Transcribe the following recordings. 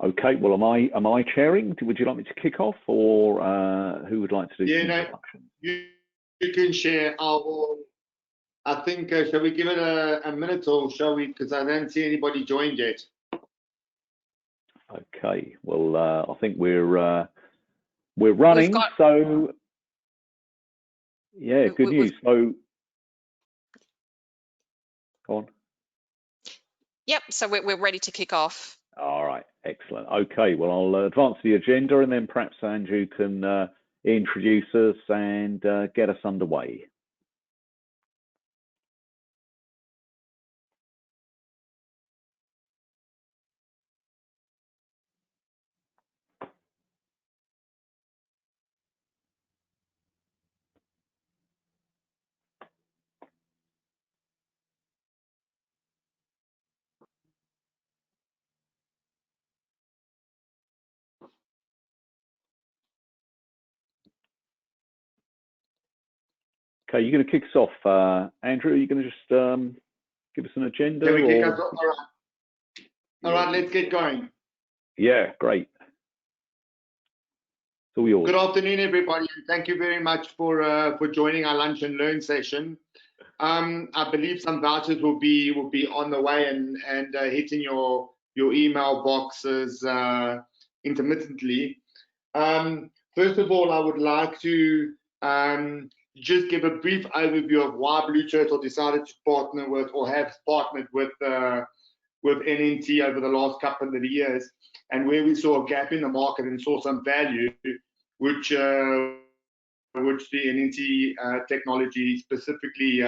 Okay, well, am I chairing? Would you like me to kick off, or who would like to do the introduction? You can share. I think, shall we give it a minute, or shall we? Because I don't see anybody joined yet. Okay, well, I think we're running. So yeah, good news. So go on. Yep, so we're ready to kick off. All right, excellent. Okay, well, I'll advance the agenda, and then perhaps Andrew can introduce us and get us underway. Okay, you're going to kick us off, Andrew. Are you going to just give us an agenda? Can we kick us off? All right. All right, let's get going. Yeah, great. It's all yours. Good afternoon, everybody, and thank you very much for joining our lunch and learn session. I believe some vouchers will be on the way and hitting your email boxes intermittently. First of all, I would like to just give a brief overview of why Blue Turtle decided to partner with, or have partnered with NNT over the last couple of years, and where we saw a gap in the market and saw some value, which the NNT technology specifically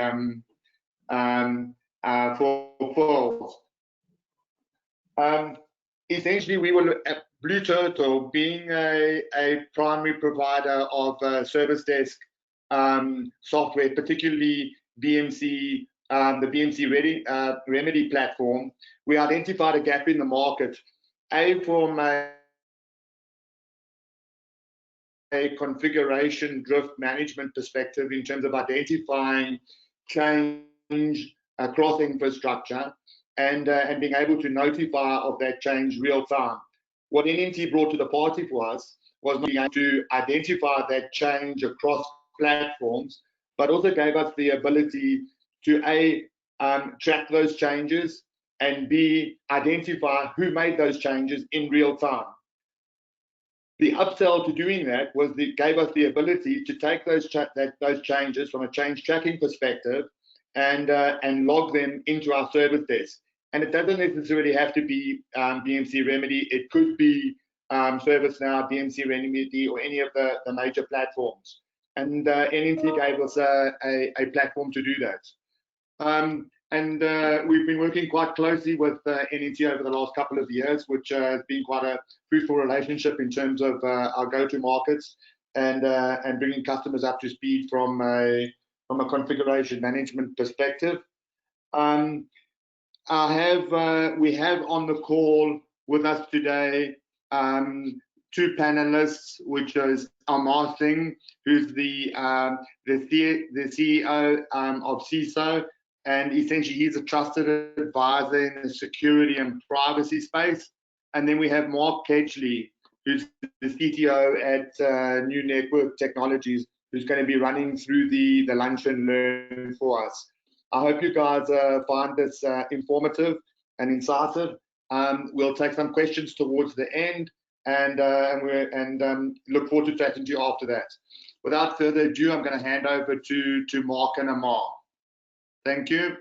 fulfills. Essentially, we will at Blue Turtle, being a primary provider of service desk software, particularly BMC, the BMC Remedy platform, we identified a gap in the market, from a configuration drift management perspective, in terms of identifying change across infrastructure and being able to notify of that change real time. What NNT brought to the party for us was not being able to identify that change across platforms, but also gave us the ability to track those changes, and B, identify who made those changes in real time. The upsell to doing that was gave us the ability to take those changes from a change tracking perspective and log them into our service desk. And it doesn't necessarily have to be BMC Remedy. It could be ServiceNow, BMC Remedy, or any of the major platforms. And NNT gave us a platform to do that. We've been working quite closely with NNT over the last couple of years, which has been quite a fruitful relationship in terms of our go-to markets and bringing customers up to speed from a configuration management perspective. We have on the call with us today two panelists, which is Amar Singh, who's the CEO of CISO. And essentially, he's a trusted advisor in the security and privacy space. And then we have Mark Kedgley, who's the CTO at New Network Technologies, who's going to be running through the lunch and learn for us. I hope you guys find this informative and incisive. We'll take some questions towards the end, and look forward to chatting to you after that. Without further ado, I'm going to hand over to Mark and Amar. Thank you.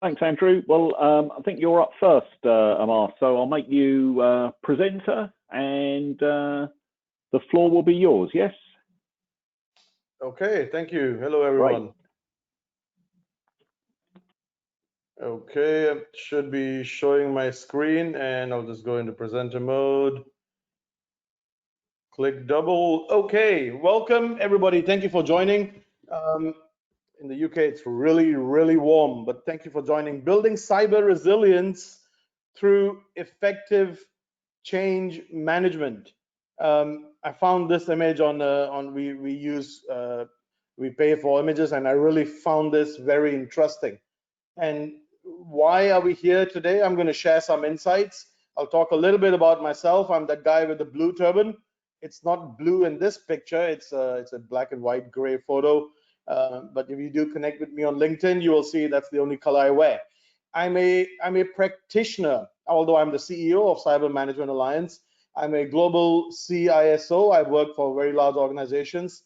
Thanks, Andrew. Well, I think you're up first, Amar, so I'll make you presenter, and the floor will be yours, yes? Okay, thank you. Hello, everyone. Right. Okay, I should be showing my screen, and I'll just go into presenter mode. Click double. Okay, welcome, everybody. Thank you for joining. In the UK, it's really, really warm, but thank you for joining. Building cyber resilience through effective change management. I found this image on we pay for images, and I really found this very interesting. And why are we here today? I'm going to share some insights. I'll talk a little bit about myself. I'm that guy with the blue turban. It's not blue in this picture. It's a black and white gray photo. But if you do connect with me on LinkedIn, you will see that's the only color I wear. I'm a practitioner, although I'm the CEO of Cyber Management Alliance. I'm a global CISO. I've worked for very large organizations.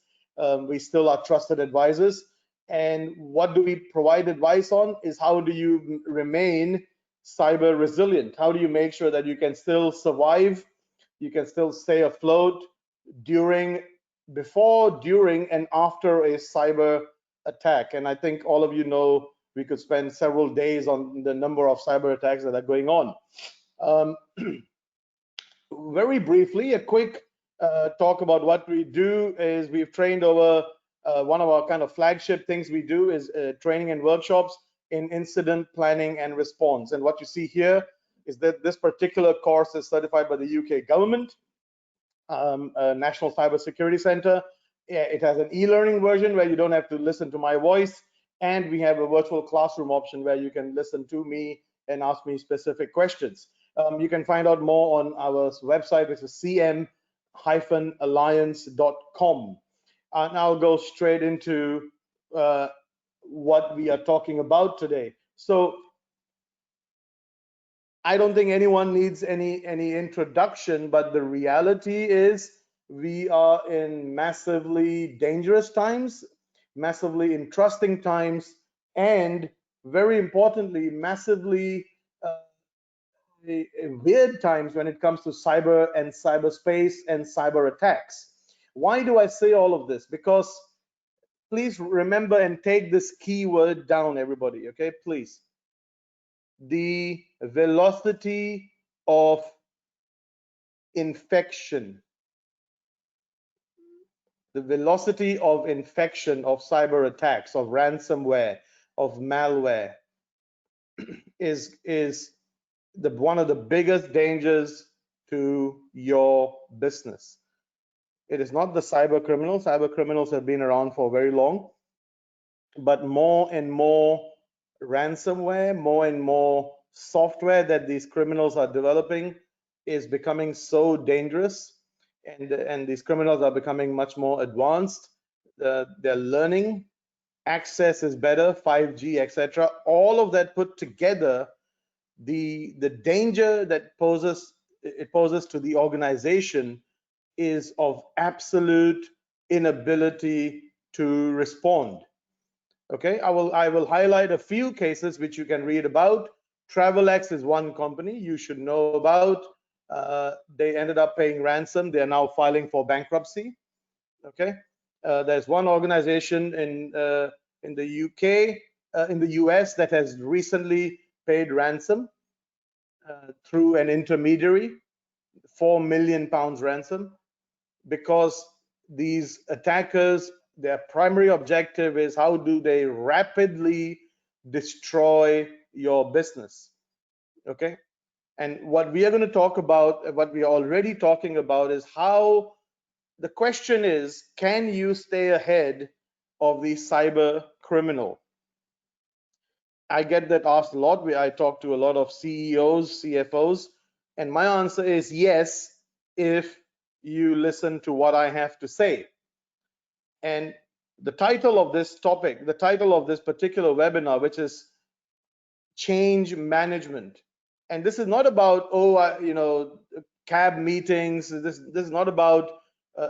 We still are trusted advisors. And what do we provide advice on is how do you remain cyber resilient? How do you make sure that you can still survive, you can still stay afloat during, before, during, and after a cyber attack? And I think all of you know we could spend several days on the number of cyber attacks that are going on. Very briefly, a quick talk about what we do is we've trained over one of our kind of flagship things we do is training and workshops in incident planning and response. And what you see here is that this particular course is certified by the UK government, National Cyber Security Center. It has an e-learning version where you don't have to listen to my voice, and we have a virtual classroom option where you can listen to me and ask me specific questions. You can find out more on our website, which is cm-alliance.com. And I'll go straight into what we are talking about today. So I don't think anyone needs any introduction, but the reality is we are in massively dangerous times, massively interesting times, and very importantly, massively weird times when it comes to cyber and cyberspace and cyber attacks. Why do I say all of this? Because please remember and take this keyword down, everybody, okay? Please. The velocity of infection. The velocity of infection of cyber attacks, of ransomware, of malware is one of the biggest dangers to your business. It is not the cyber criminals. Cyber criminals have been around for very long, but more and more ransomware, more and more software that these criminals are developing is becoming so dangerous, and these criminals are becoming much more advanced. They're learning, access is better, 5G, etc. All of that put together, the danger that poses to the organization is of absolute inability to respond. Okay, I will highlight a few cases which you can read about. TravelX is one company you should know about. They ended up paying ransom. They are now filing for bankruptcy. Okay, there's one organization in the UK, in the US, that has recently paid ransom through an intermediary, £4 million ransom, because these attackers, their primary objective is how do they rapidly destroy your business. Okay, and what we are going to talk about, what we are already talking about, is how the question is, can you stay ahead of the cyber criminal? I get that asked a lot. I talk to a lot of CEOs, CFOs, and my answer is yes, if you listen to what I have to say. And the title of this topic, the title of this particular webinar, which is change management. And this is not about, cab meetings. This is not about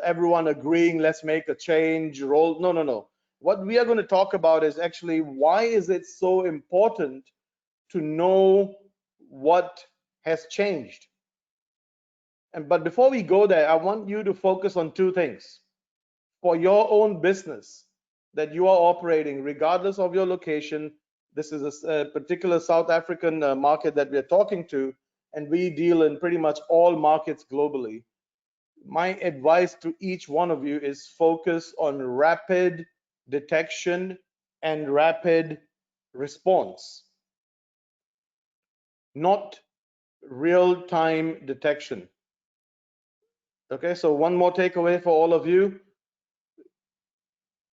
everyone agreeing, let's make a change, roll. No. What we are going to talk about is actually why is it so important to know what has changed. But before we go there, I want you to focus on two things. For your own business that you are operating, regardless of your location, this is a particular South African market that we're talking to, and we deal in pretty much all markets globally. My advice to each one of you is focus on rapid detection and rapid response, not real-time detection. Okay, so one more takeaway for all of you.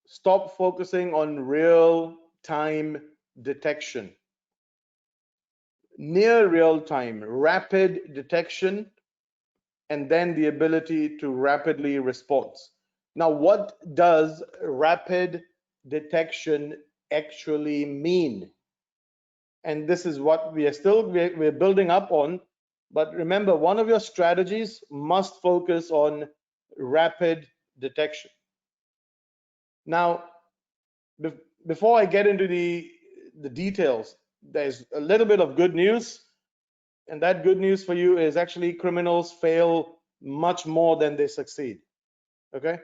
Stop focusing on real-time detection. near real time, rapid detection, and then the ability to rapidly respond. Now, what does rapid detection actually mean? And this is what we're building up on. But remember, one of your strategies must focus on rapid detection. Now, before I get into the details, there's a little bit of good news. And that good news for you is actually criminals fail much more than they succeed. Okay?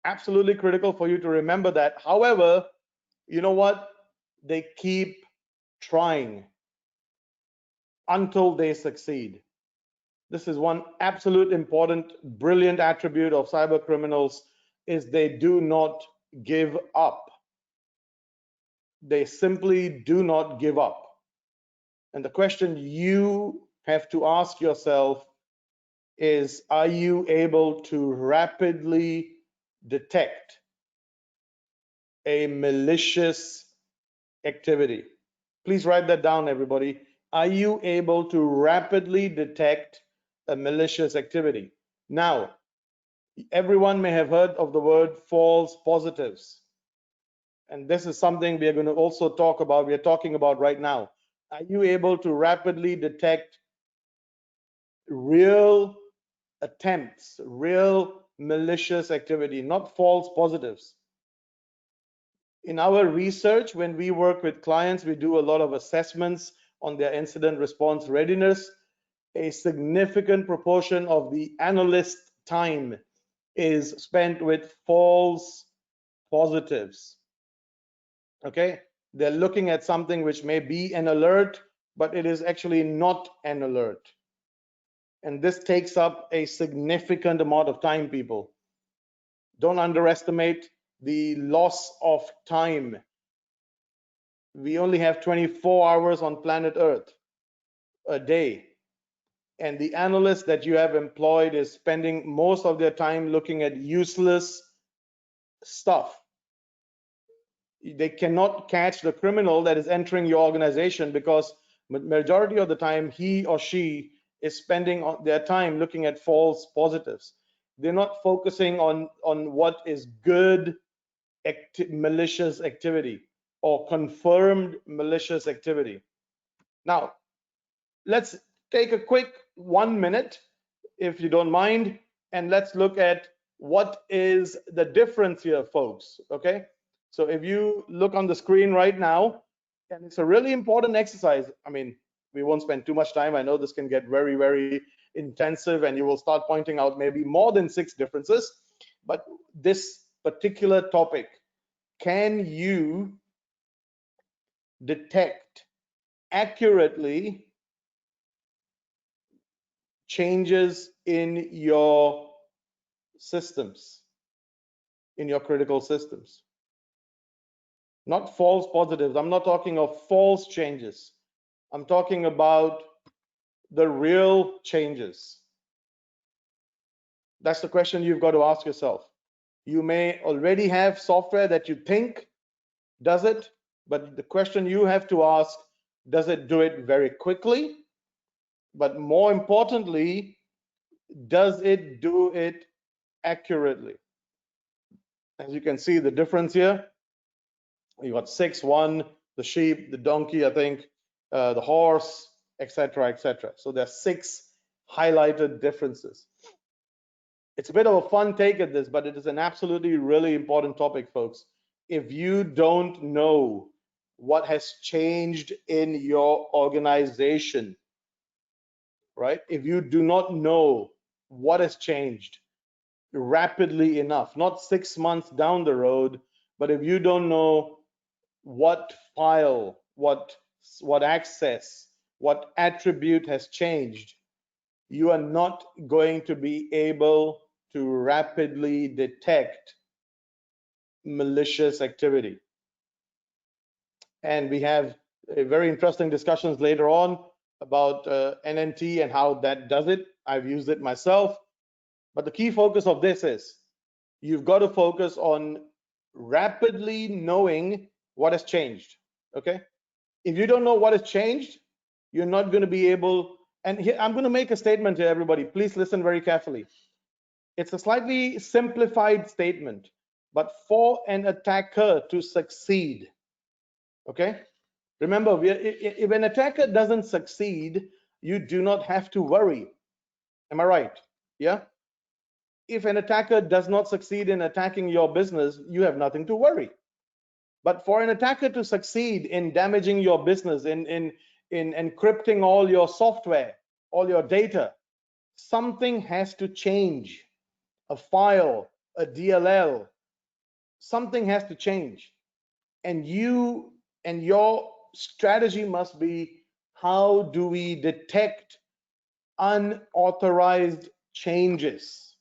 Absolutely critical for you to remember that. However, you know what? They keep trying until they succeed. This is one absolute important, brilliant attribute of cyber criminals is they do not give up. They simply do not give up. And the question you have to ask yourself is, are you able to rapidly detect a malicious activity? Please write that down, everybody. Are you able to rapidly detect a malicious activity? Now, everyone may have heard of the word false positives. And this is something we are going to also talk about. We are talking about right now. Are you able to rapidly detect real attempts, real malicious activity, not false positives? In our research, when we work with clients, we do a lot of assessments on their incident response readiness. A significant proportion of the analyst time is spent with false positives. Okay, they're looking at something which may be an alert, but it is actually not an alert. And this takes up a significant amount of time, people. Don't underestimate the loss of time. We only have 24 hours on planet Earth a day. And the analyst that you have employed is spending most of their time looking at useless stuff. They cannot catch the criminal that is entering your organization because majority of the time he or she is spending their time looking at false positives. They're not focusing on what is good malicious activity or confirmed malicious activity. Now, let's take a quick 1 minute, if you don't mind, and let's look at what is the difference here, folks. Okay, so if you look on the screen right now, and it's a really important exercise. I mean, we won't spend too much time. I know this can get very, very intensive, and you will start pointing out maybe more than 6 differences. But this particular topic, can you detect accurately changes in your systems, in your critical systems? Not false positives. I'm not talking of false changes. I'm talking about the real changes. That's the question you've got to ask yourself. You may already have software that you think does it, but the question you have to ask, does it do it very quickly? But more importantly, does it do it accurately? As you can see the difference here, you got 6, 1, the sheep, the donkey, I think, the horse, etc., etc. So there's 6 highlighted differences. It's a bit of a fun take at this, but it is an absolutely really important topic, folks. If you don't know what has changed in your organization, right? If you do not know what has changed rapidly enough, not 6 months down the road, but if you don't know what file, what access, what attribute has changed, you are not going to be able to rapidly detect malicious activity. And we have very interesting discussions later on about NNT and how that does it. I've used it myself. But the key focus of this is you've got to focus on rapidly knowing what has changed. Okay? If you don't know what has changed, You're not going to be able, and here, I'm going to make a statement to everybody. Please listen very carefully. It's a slightly simplified statement, but for an attacker to succeed, okay? Remember, if an attacker doesn't succeed, you do not have to worry. Am I right? Yeah? If an attacker does not succeed in attacking your business, you have nothing to worry. But for an attacker to succeed in damaging your business, in encrypting all your software, all your data, something has to change. A file, a DLL, something has to change. And you and your strategy must be, how do we detect unauthorized changes?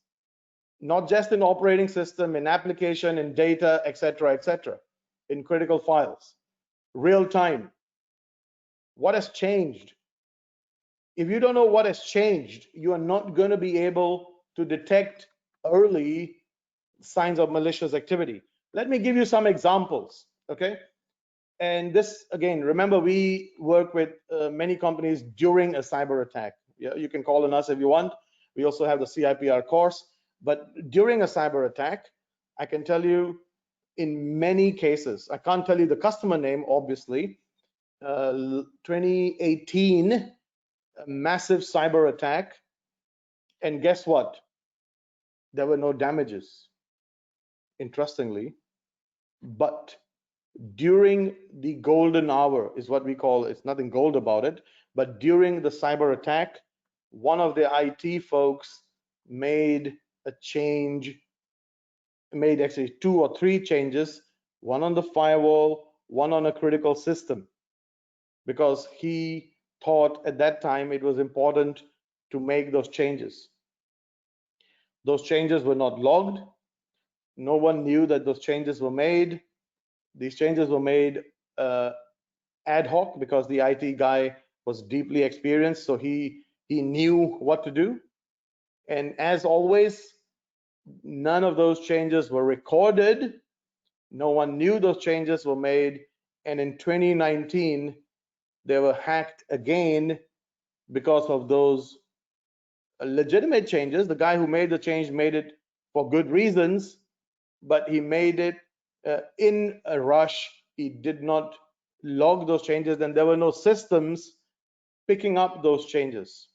Not just in operating system, in application, in data, etc., in critical files, real time. What has changed? If you don't know what has changed, you are not going to be able to detect early signs of malicious activity. Let me give you some examples, okay? And this, again, remember, we work with many companies during a cyber attack. Yeah, you can call on us if you want. We also have the CIPR course. But during a cyber attack, I can tell you in many cases, I can't tell you the customer name, obviously. 2018, a massive cyber attack. And guess what? There were no damages, interestingly. But during the golden hour is what we call, it's nothing gold about it, but during the cyber attack, one of the IT folks made a change, made actually 2 or 3 changes, one on the firewall, one on a critical system, because he thought at that time it was important to make those changes. Those changes were not logged. No one knew that those changes were made. These changes were made ad hoc because the IT guy was deeply experienced, so he knew what to do. And as always, none of those changes were recorded. No one knew those changes were made. And in 2019, they were hacked again because of those legitimate changes. The guy who made the change made it for good reasons, but he made it in a rush. He did not log those changes, and there were no systems picking up those changes.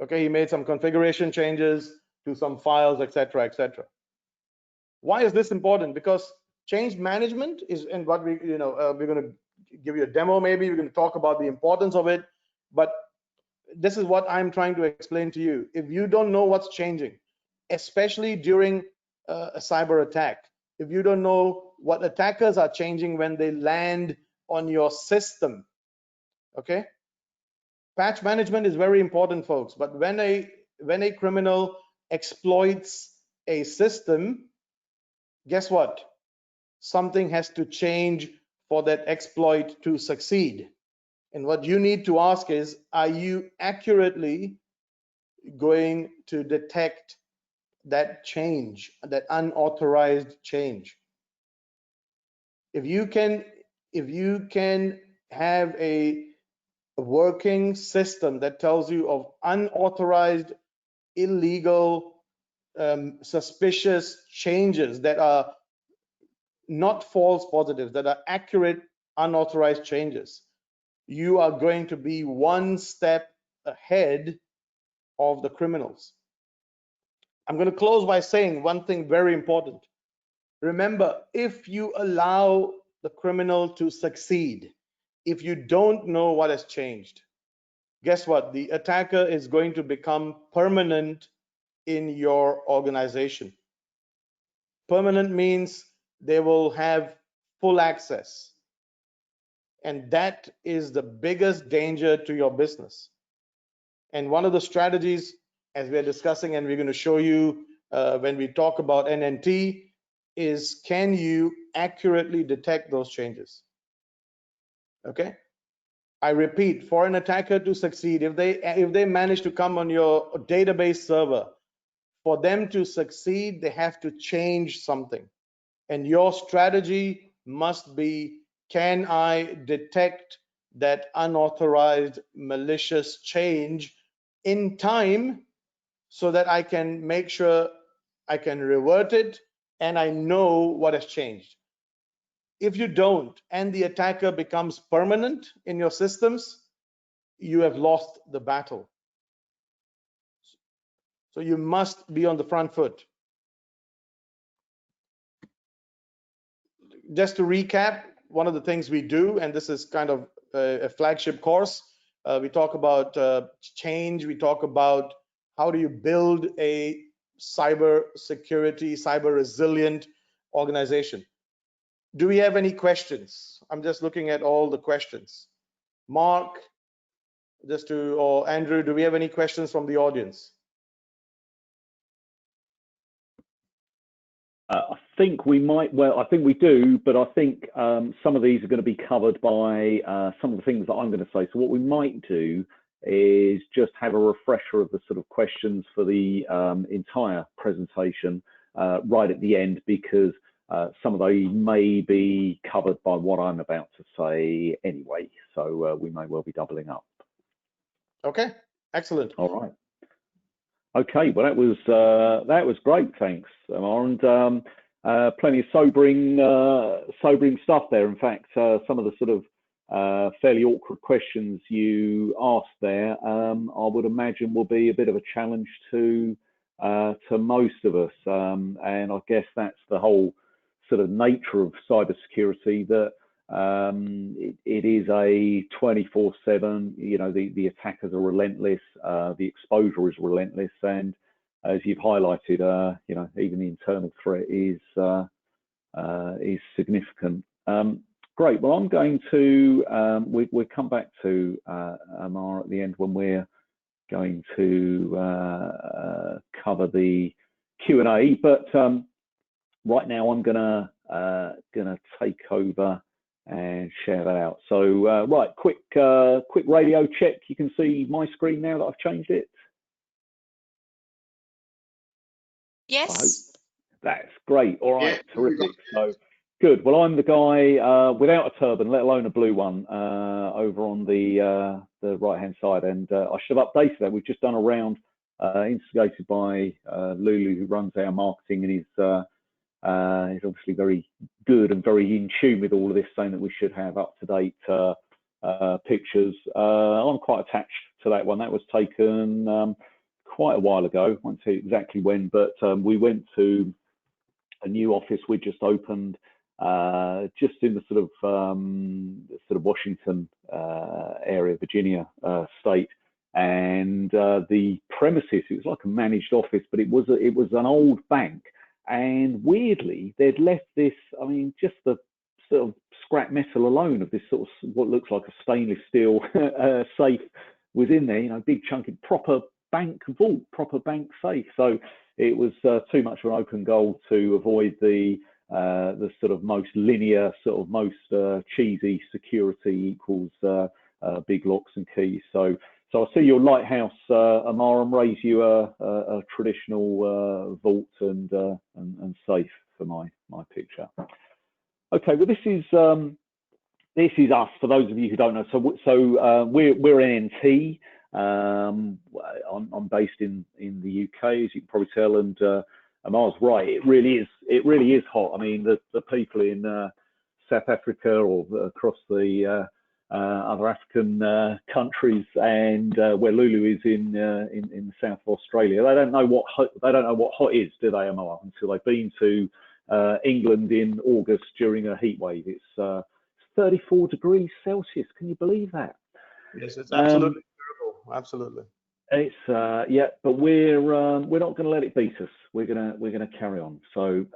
Okay, he made some configuration changes to some files, etc. Why is this important? Because change management is, and what we, we're going to give you a demo, maybe we're going to talk about the importance of it, but this is what I'm trying to explain to you. If you don't know what's changing, especially during a cyber attack, if you don't know what attackers are changing when they land on your system, okay? Patch management is very important, folks, but when a criminal exploits a system, guess what? Something has to change for that exploit to succeed. And what you need to ask is, are you accurately going to detect that change, that unauthorized change? If you can have a working system that tells you of unauthorized, illegal, suspicious changes that are not false positives, that are accurate, unauthorized changes, you are going to be one step ahead of the criminals. I'm going to close by saying one thing very important. Remember, if you allow the criminal to succeed, if you don't know what has changed, guess what? The attacker is going to become permanent in your organization. Permanent means they will have full access. And that is the biggest danger to your business. And one of the strategies, as we are discussing, and we're going to show you when we talk about NNT, is, can you accurately detect those changes? Okay. I repeat, for an attacker to succeed, if they manage to come on your database server, for them to succeed, they have to change something. And your strategy must be, can I detect that unauthorized malicious change in time so that I can make sure I can revert it and I know what has changed. If you don't, and the attacker becomes permanent in your systems, you have lost the battle. So you must be on the front foot. Just to recap, one of the things we do, and this is kind of a flagship course, we talk about change, we talk about how do you build a cyber security, cyber resilient organization. Do we have any questions? I'm just looking at all the questions. Mark, or Andrew, do we have any questions from the audience? I think we might, well, I think we do, but I think some of these are going to be covered by some of the things that I'm going to say. So what we might do is just have a refresher of the sort of questions for the entire presentation right at the end, because some of those may be covered by what I'm about to say anyway. So we may well be doubling up. Okay, excellent. All right. Okay, well that was great, thanks, Amar, and plenty of sobering stuff there. In fact, some of the sort of fairly awkward questions you asked there, I would imagine will be a bit of a challenge to most of us, and I guess that's the whole sort of nature of cybersecurity, that it is a 24/7. You know, the attackers are relentless, the exposure is relentless, and as you've highlighted, you know, even the internal threat is significant. Great. Well, I'm going to we'll come back to Amar at the end when we're going to cover the Q&A, but right now I'm gonna take over and share that out. So right, quick radio check. You can see my screen now that I've changed it. Yes. That's great. All right, Yeah. terrific. So good. Well, I'm the guy without a turban, let alone a blue one, over on the right-hand side, and I should have updated that. We've just done a round instigated by Lulu, who runs our marketing, and he's obviously very good and very in tune with all of this, saying that we should have up-to-date pictures. I'm quite attached to that one. That was taken quite a while ago. I won't tell you exactly when, but we went to a new office we just opened just in the sort of Washington area, Virginia state, and the premises, it was like a managed office, but it was an old bank. And weirdly, they'd left this, I mean, just the sort of scrap metal alone of this sort of what looks like a stainless steel safe was in there, you know, big chunky, proper bank vault, proper bank safe. So it was too much of an open goal to avoid the sort of most linear, sort of most cheesy security equals big locks and keys. So I see your lighthouse, Amar, and raise you a traditional vault and safe for my picture. Okay, well this is us for those of you who don't know. So we're NNT. I'm based in the UK, as you can probably tell, and Amar's right. It really is hot. I mean, the people in South Africa or across the other African countries, and where Lulu is in the south of Australia, they don't know what hot is, do they, Amar? Until they've been to England in August during a heat wave. It's 34 degrees Celsius. Can you believe that? Yes, it's absolutely terrible. Absolutely. It's yeah, but we're not going to let it beat us. We're gonna carry on. So,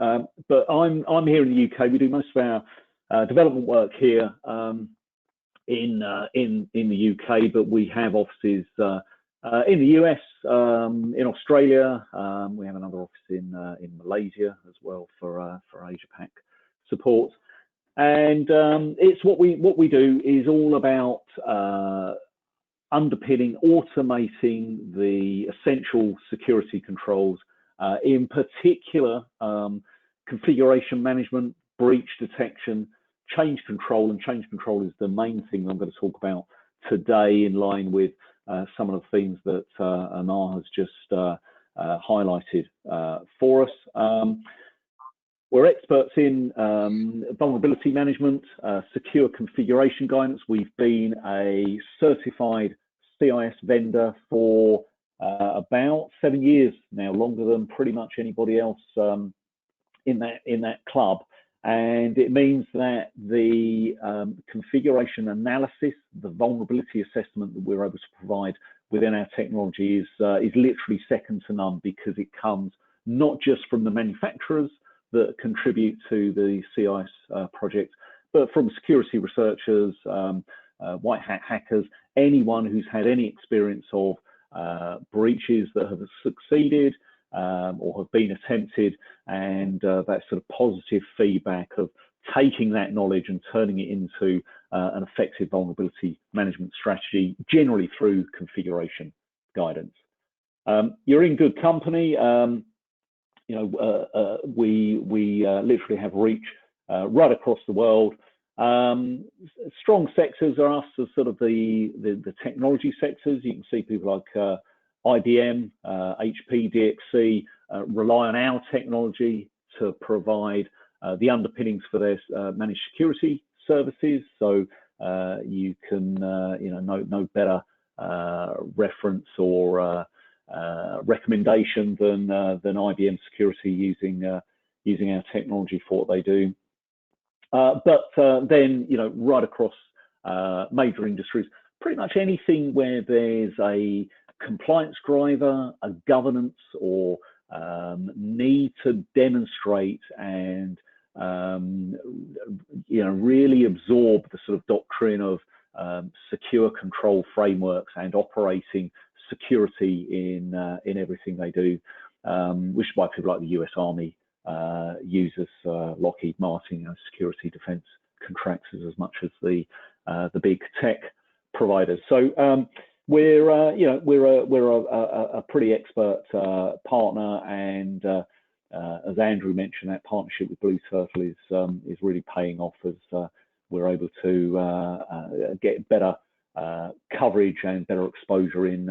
but I'm here in the UK. We do most of our development work here. In the UK, but we have offices in the US, in Australia. We have another office in Malaysia as well for Asia Pac support. And it's what we do is all about underpinning, automating the essential security controls, in particular configuration management, breach detection, change control, and change control is the main thing I'm going to talk about today, in line with some of the themes that Amar has just highlighted for us. We're experts in vulnerability management, secure configuration guidance. We've been a certified CIS vendor for about 7 years now, longer than pretty much anybody else in that club. And it means that the configuration analysis, the vulnerability assessment that we're able to provide within our technology is literally second to none, because it comes not just from the manufacturers that contribute to the CIS project, but from security researchers, white hat hackers, anyone who's had any experience of breaches that have succeeded or have been attempted, and that sort of positive feedback of taking that knowledge and turning it into an effective vulnerability management strategy, generally through configuration guidance. You're in good company. We literally have reach right across the world. Strong sectors are us as sort of the technology sectors. You can see people like IBM, HP, DXC rely on our technology to provide the underpinnings for their managed security services. So you can, no better reference or recommendation than IBM Security using our technology for what they do. But then, right across major industries, pretty much anything where there's a compliance driver, a governance, or need to demonstrate and really absorb the sort of doctrine of secure control frameworks and operating security in everything they do, which is why people like the US Army uses Lockheed Martin, security defense contractors, as much as the big tech providers. So we're a pretty expert partner, and as Andrew mentioned, that partnership with Blue Turtle is really paying off, as we're able to get better coverage and better exposure in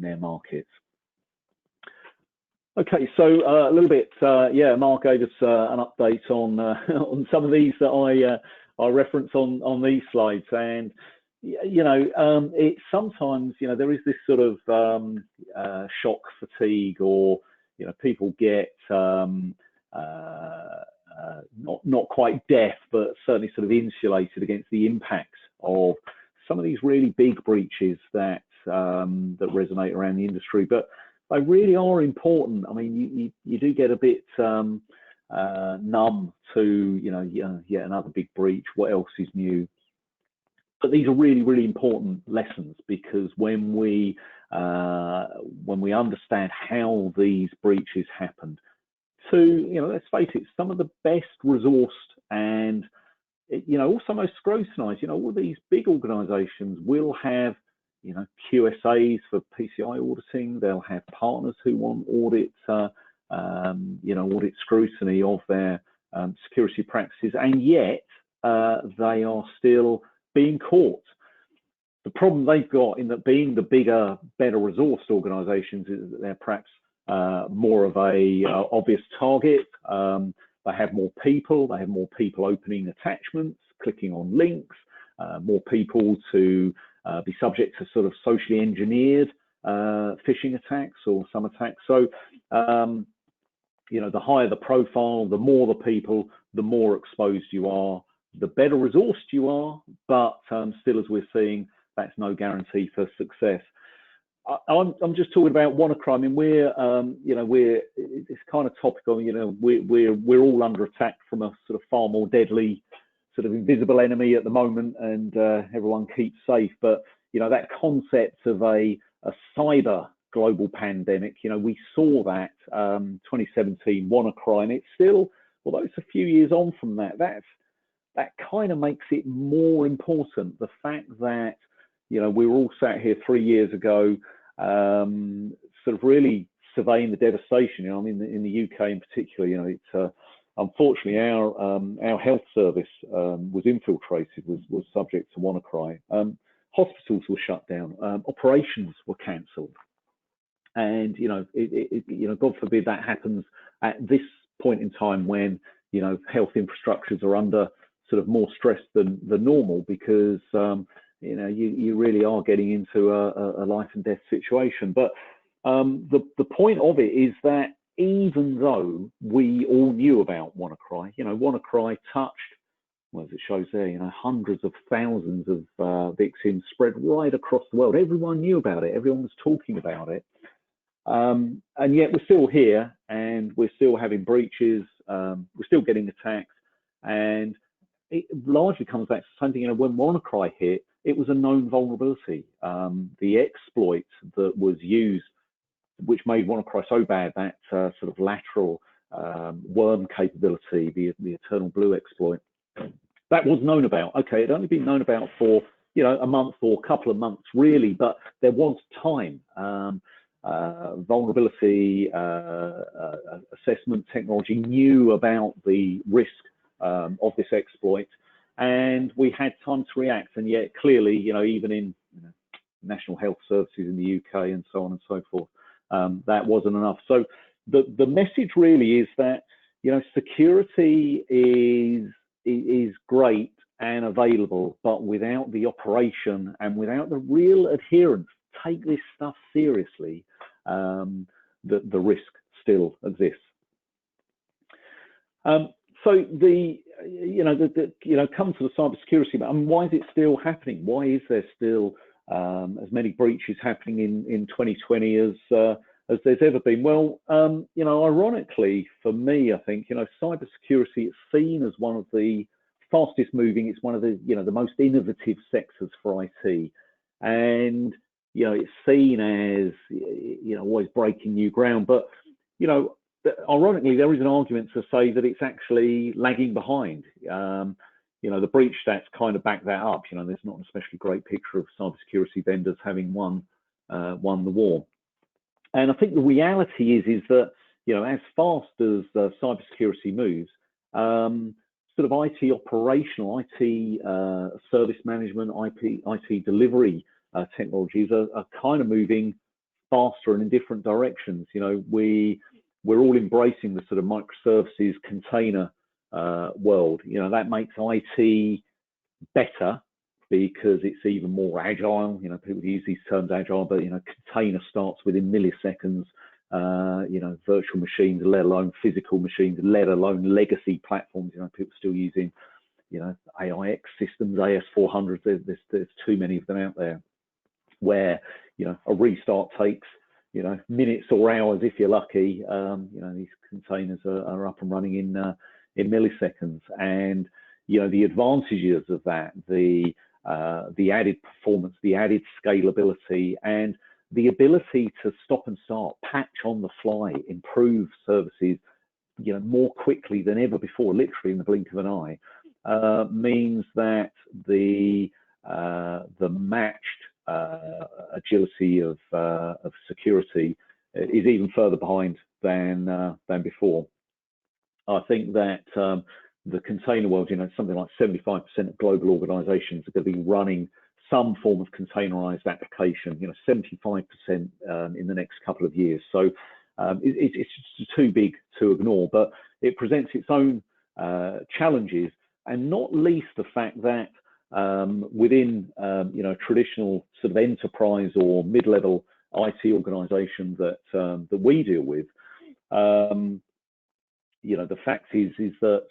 their markets. Okay, so a little bit, Mark gave us an update on some of these that I reference on these slides, and it's sometimes there is this sort of shock fatigue, or people get not quite deaf, but certainly sort of insulated against the impacts of some of these really big breaches that that resonate around the industry. But they really are important. I mean, you do get a bit numb to yet another big breach. What else is new? But these are really, really important lessons, because when we understand how these breaches happened, to let's face it, some of the best resourced and also most scrutinized, all these big organizations will have QSAs for PCI auditing. They'll have partners who want audit scrutiny of their security practices, and yet they are still being caught. The problem they've got in that being the bigger, better resourced organizations is that they're perhaps more of a obvious target. They have more people. They have more people opening attachments, clicking on links, more people to be subject to sort of socially engineered phishing attacks or some attacks. So, the higher the profile, the more the people, the more exposed you are, the better resourced you are. But still, as we're seeing, that's no guarantee for success. I'm just talking about WannaCry. I mean, it's kind of topical. We're all under attack from a sort of far more deadly, sort of invisible enemy at the moment, and everyone keeps safe. But that concept of a cyber global pandemic, we saw that 2017 WannaCry, and it's still, although it's a few years on from that kind of makes it more important. The fact that we were all sat here 3 years ago, sort of really surveying the devastation. I mean, in the UK in particular, it's unfortunately, our health service was infiltrated, was subject to WannaCry. Hospitals were shut down, operations were cancelled, and God forbid that happens at this point in time when health infrastructures are under sort of more stress than normal, because you really are getting into a life and death situation. But the point of it is that even though we all knew about WannaCry, WannaCry touched, well, as it shows there, hundreds of thousands of victims spread right across the world. Everyone knew about it. Everyone was talking about it. And yet we're still here, and we're still having breaches. We're still getting attacked. And it largely comes back to something, when WannaCry hit, it was a known vulnerability. The exploit that was used, which made WannaCry so bad, that sort of lateral worm capability, the Eternal Blue exploit, that was known about. Okay, it had only been known about for a month or a couple of months, really, but there was time. Vulnerability assessment technology knew about the risk of this exploit, and we had time to react. And yet, clearly, even in National Health Services in the UK and so on and so forth, that wasn't enough. So the message really is that security is great and available, but without the operation and without the real adherence, take this stuff seriously, the risk still exists. So come to the cybersecurity, but why is it still happening? Why is there still as many breaches happening in 2020 as there's ever been? Well, ironically for me, I think cybersecurity is seen as one of the fastest moving. It's one of the the most innovative sectors for IT, and it's seen as always breaking new ground. But ironically, there is an argument to say that it's actually lagging behind. The breach stats kind of back that up. There's not an especially great picture of cybersecurity vendors having won the war. And I think the reality is that as fast as cybersecurity moves, sort of IT operational, IT service management, IT delivery technologies are kind of moving faster and in different directions. We're all embracing the sort of microservices container world. That makes IT better because it's even more agile. People use these terms agile, but container starts within milliseconds. Virtual machines, let alone physical machines, let alone legacy platforms. People still using AIX systems, AS400s. There's too many of them out there, where a restart takes minutes or hours if you're lucky. These containers are up and running in milliseconds, and the advantages of that, the added performance, the added scalability, and the ability to stop and start, patch on the fly, improve services more quickly than ever before, literally in the blink of an eye, means that the matched agility of security is even further behind than before. I think that the container world, something like 75% of global organizations are going to be running some form of containerized application, 75% in the next couple of years. So it's just too big to ignore, but it presents its own challenges, and not least the fact that within traditional sort of enterprise or mid-level IT organization that we deal with, the fact is that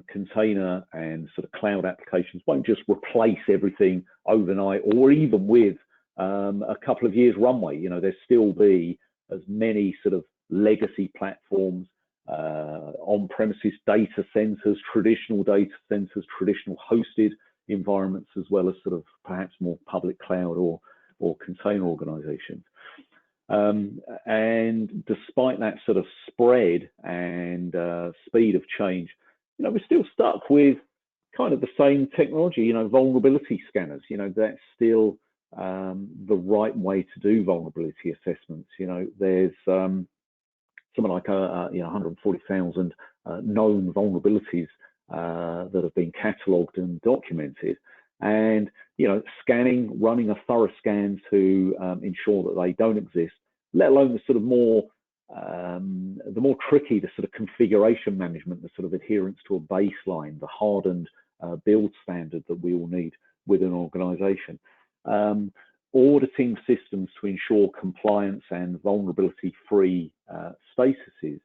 container and sort of cloud applications won't just replace everything overnight, or even with a couple of years runway. There'll still be as many sort of legacy platforms, on-premises data centers, traditional hosted environments, as well as sort of perhaps more public cloud or container organizations. And despite that sort of spread and speed of change, we're still stuck with kind of the same technology, vulnerability scanners. That's still the right way to do vulnerability assessments. There's something like 140,000 known vulnerabilities that have been catalogued and documented, and scanning, running a thorough scan to ensure that they don't exist, let alone the sort of more tricky, the sort of configuration management, the sort of adherence to a baseline, the hardened build standard that we all need within an organization. Auditing systems to ensure compliance and vulnerability-free statuses.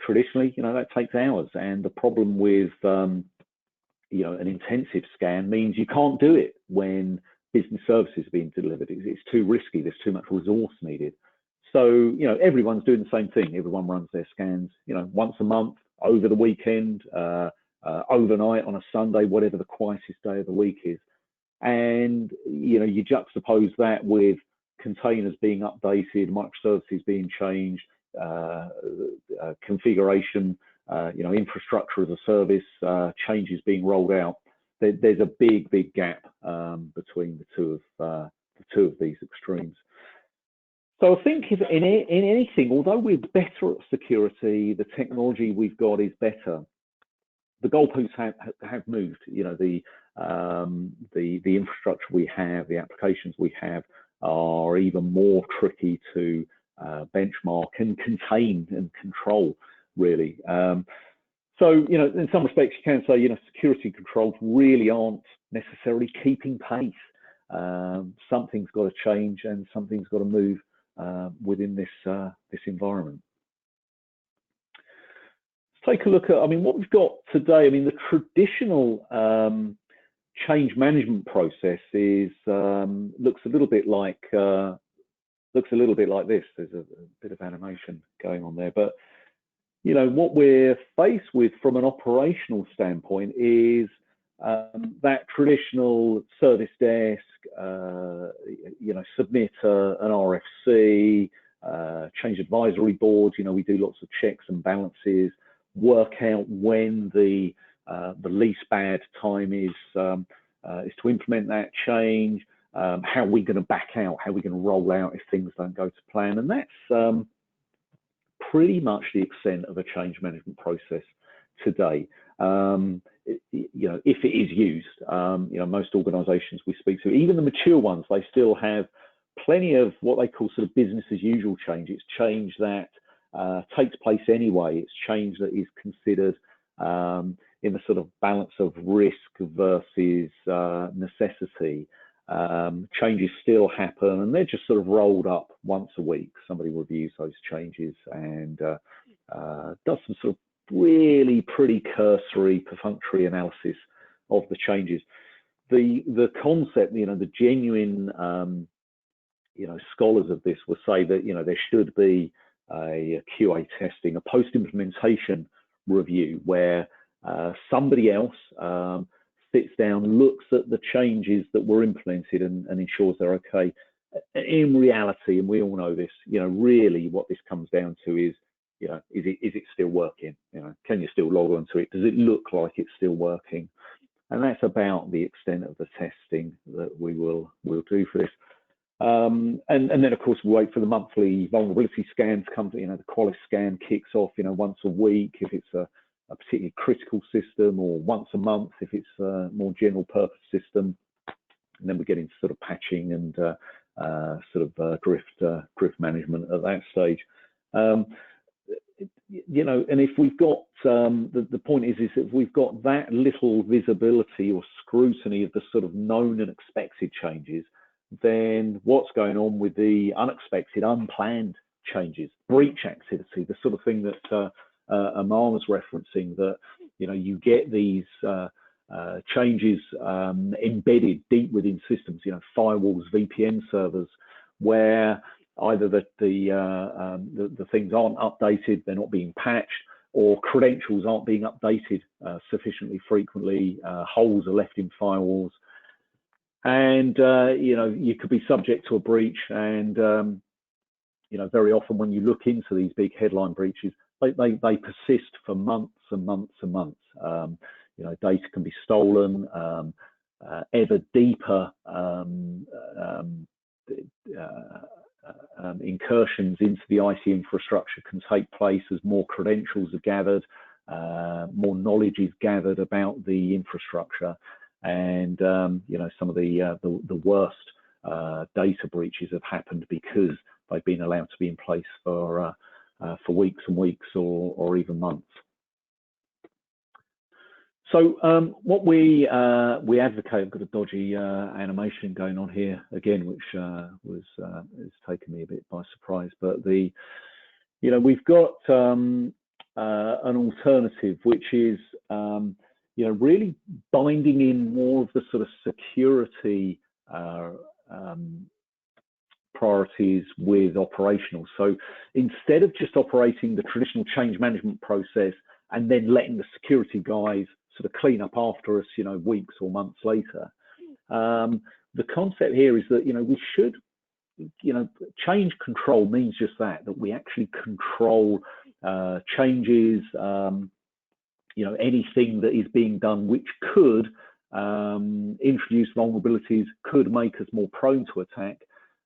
Traditionally, that takes hours, and the problem with an intensive scan means you can't do it when business services are being delivered. It's too risky. There's too much resource needed. So everyone's doing the same thing. Everyone runs their scans, once a month, over the weekend, overnight on a Sunday, whatever the quietest day of the week is. And you juxtapose that with containers being updated, microservices being changed, configuration, infrastructure as a service, changes being rolled out. There's a big gap between the two of these extremes. So I think if in anything, although we're better at security, the technology we've got is better, the goalposts have moved. The infrastructure we have, the applications we have, are even more tricky to benchmark and contain and control, really. So in some respects, you can say security controls really aren't necessarily keeping pace. Something's got to change, and something's got to move within this environment. Let's take a look at, what we've got today. The traditional change management process is looks a little bit like this. There's a bit of animation going on there, but what we're faced with from an operational standpoint is that traditional service desk, submit an RFC, change advisory boards. We do lots of checks and balances, work out when the least bad time is to implement that change, how we're going to back out, how we're going to roll out if things don't go to plan. And that's pretty much the extent of a change management process today. If it is used, most organizations we speak to, even the mature ones, they still have plenty of what they call sort of business as usual change. It's change that takes place anyway. It's change that is considered in the sort of balance of risk versus necessity. Changes still happen, and they're just sort of rolled up once a week. Somebody reviews those changes and does some sort of really pretty cursory, perfunctory analysis of the changes. The concept, the genuine, scholars of this will say that there should be a QA testing, a post-implementation review where somebody else sits down, looks at the changes that were implemented and ensures they're okay. In reality, and we all know this, really what this comes down to is, is it still working? Can you still log onto it? Does it look like it's still working? And that's about the extent of the testing that we'll do for this. And then of course we wait for the monthly vulnerability scans to come. The Qualys scan kicks off, once a week if it's a particularly critical system, or once a month if it's a more general purpose system. And then we get into sort of patching and drift management at that stage. And if we've got the point is if we've got that little visibility or scrutiny of the sort of known and expected changes, then what's going on with the unexpected, unplanned changes, breach activity, the sort of thing that Amar was referencing, that you get these changes embedded deep within systems, firewalls, VPN servers, where either the things aren't updated, they're not being patched, or credentials aren't being updated sufficiently frequently, holes are left in firewalls, and you could be subject to a breach. And very often when you look into these big headline breaches, they persist for months and months and months. Data can be stolen, ever deeper incursions into the IT infrastructure can take place as more credentials are gathered, more knowledge is gathered about the infrastructure, and some of the worst data breaches have happened because they've been allowed to be in place for weeks and weeks or even months. So what we advocate, I've got a dodgy animation going on here again, which has taken me a bit by surprise. But we've got an alternative, which is really binding in more of the sort of security priorities with operational. So instead of just operating the traditional change management process and then letting the security guys sort of clean up after us, weeks or months later, the concept here is that we should, change control means just that we actually control changes, anything that is being done which could introduce vulnerabilities, could make us more prone to attack.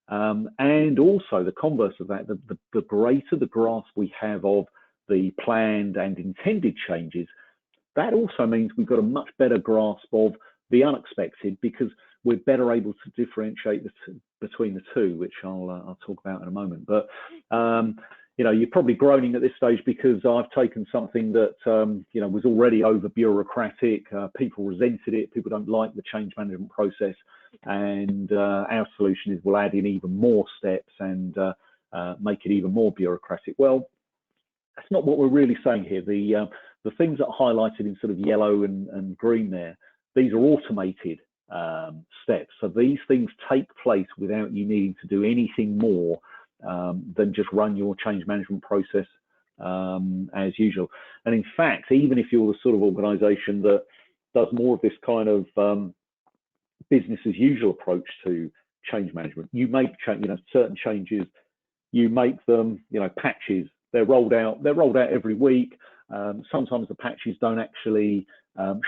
And also the converse of that, the greater the grasp we have of the planned and intended changes, that also means we've got a much better grasp of the unexpected, because we're better able to differentiate between the two, which I'll talk about in a moment. But you're probably groaning at this stage because I've taken something that was already over bureaucratic. People resented it. People don't like the change management process, and our solution is we'll add in even more steps and make it even more bureaucratic. Well, that's not what we're really saying here. The things that are highlighted in sort of yellow and green there, these are automated steps. So these things take place without you needing to do anything more than just run your change management process as usual. And in fact, even if you're the sort of organization that does more of this kind of business as usual approach to change management, you make certain changes, you make them patches. They're rolled out every week. Sometimes the patches don't actually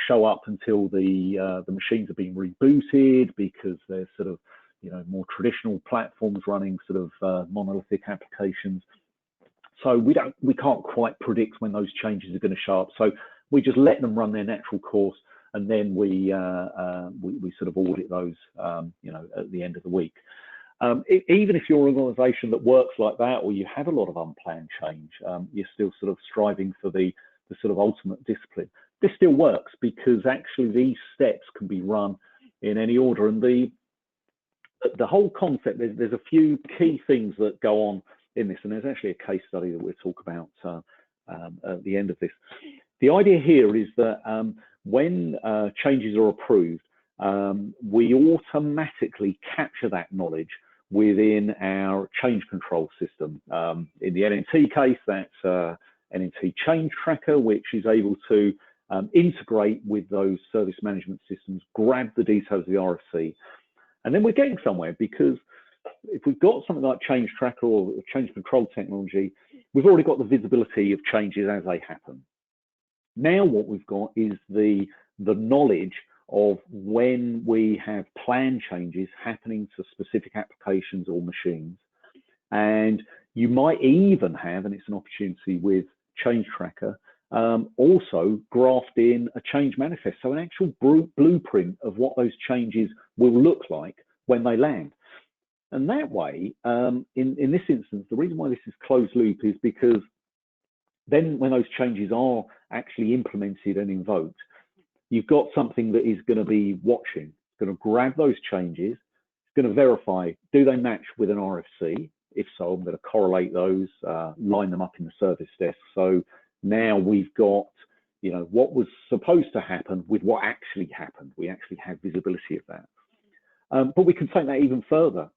show up until the machines are being rebooted, because they're sort of more traditional platforms running sort of monolithic applications. So we can't quite predict when those changes are going to show up. So we just let them run their natural course, and then we sort of audit those at the end of the week. Even if you're an organization that works like that, or you have a lot of unplanned change, you're still sort of striving for the sort of ultimate discipline. This still works, because actually these steps can be run in any order. And the whole concept, there's a few key things that go on in this, and there's actually a case study that we'll talk about at the end of this. The idea here is that when changes are approved, we automatically capture that knowledge within our change control system. In the NNT case, that's NNT Change Tracker, which is able to integrate with those service management systems, grab the details of the RFC, and then we're getting somewhere, because if we've got something like Change Tracker or change control technology, we've already got the visibility of changes as they happen. Now what we've got is the knowledge of when we have planned changes happening to specific applications or machines. And you might even have, and it's an opportunity with Change Tracker, also graft in a change manifest, so an actual blueprint of what those changes will look like when they land. And that way, in this instance, the reason why this is closed loop is because then when those changes are actually implemented and invoked, you've got something that is going to be watching. It's going to grab those changes. It's going to verify, do they match with an RFC? If so, I'm going to correlate those, line them up in the service desk. So now we've got, what was supposed to happen with what actually happened. We actually have visibility of that. But we can take that even further.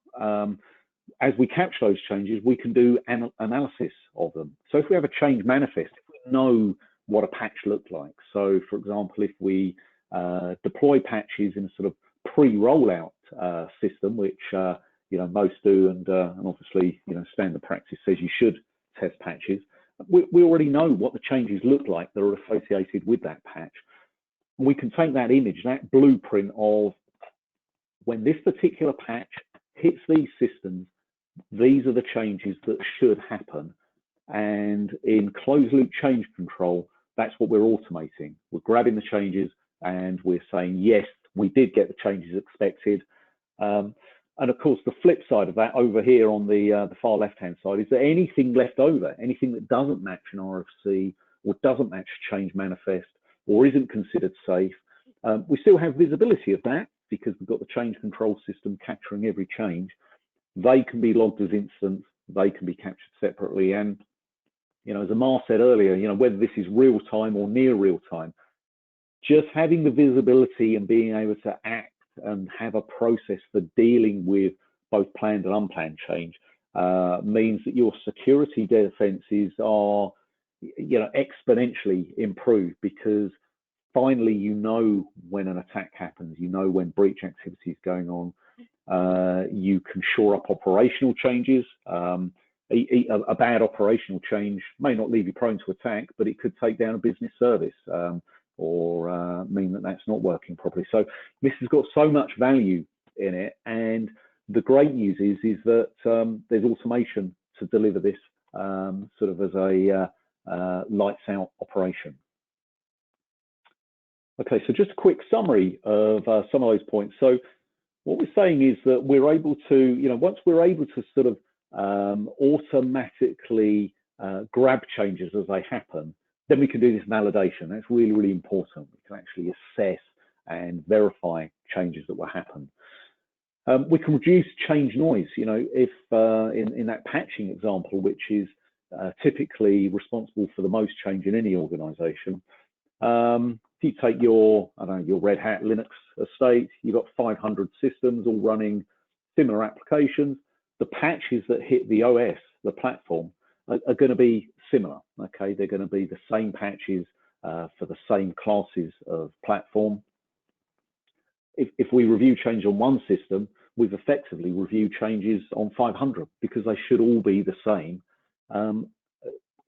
As we capture those changes, we can do an analysis of them. So if we have a change manifest, we know what a patch looked like. So for example, if we deploy patches in a sort of pre-rollout system, which most do, and obviously standard practice says you should test patches, we already know what the changes look like that are associated with that patch. And we can take that image, that blueprint of when this particular patch hits these systems, these are the changes that should happen. And in closed loop change control, that's what we're automating. We're grabbing the changes and we're saying, yes, we did get the changes expected. And of course, the flip side of that over here on the far left-hand side is that anything left over, anything that doesn't match an RFC or doesn't match change manifest or isn't considered safe, we still have visibility of that because we've got the change control system capturing every change. They can be logged as incidents, they can be captured separately. And, you know, as Amar said earlier, you know, whether this is real time or near real time, just having the visibility and being able to act and have a process for dealing with both planned and unplanned change means that your security defenses are, you know, exponentially improved, because finally you know when an attack happens, you know when breach activity is going on. You can shore up operational changes. A bad operational change may not leave you prone to attack, but it could take down a business service or mean that that's not working properly. So this has got so much value in it, and the great news is that there's automation to deliver this sort of as a lights out operation. Okay, so just a quick summary of some of those points. So what we're saying is that we're able to, you know, once we're able to sort of automatically grab changes as they happen, then we can do this validation. That's really, really important. We can actually assess and verify changes that will happen. We can reduce change noise. You know, if in that patching example, which is typically responsible for the most change in any organization, if you take your, I don't know, your Red Hat Linux estate, you've got 500 systems all running similar applications. The patches that hit the OS, the platform, are going to be similar. Okay, they're going to be the same patches for the same classes of platform. If we review change on one system, we've effectively reviewed changes on 500 because they should all be the same.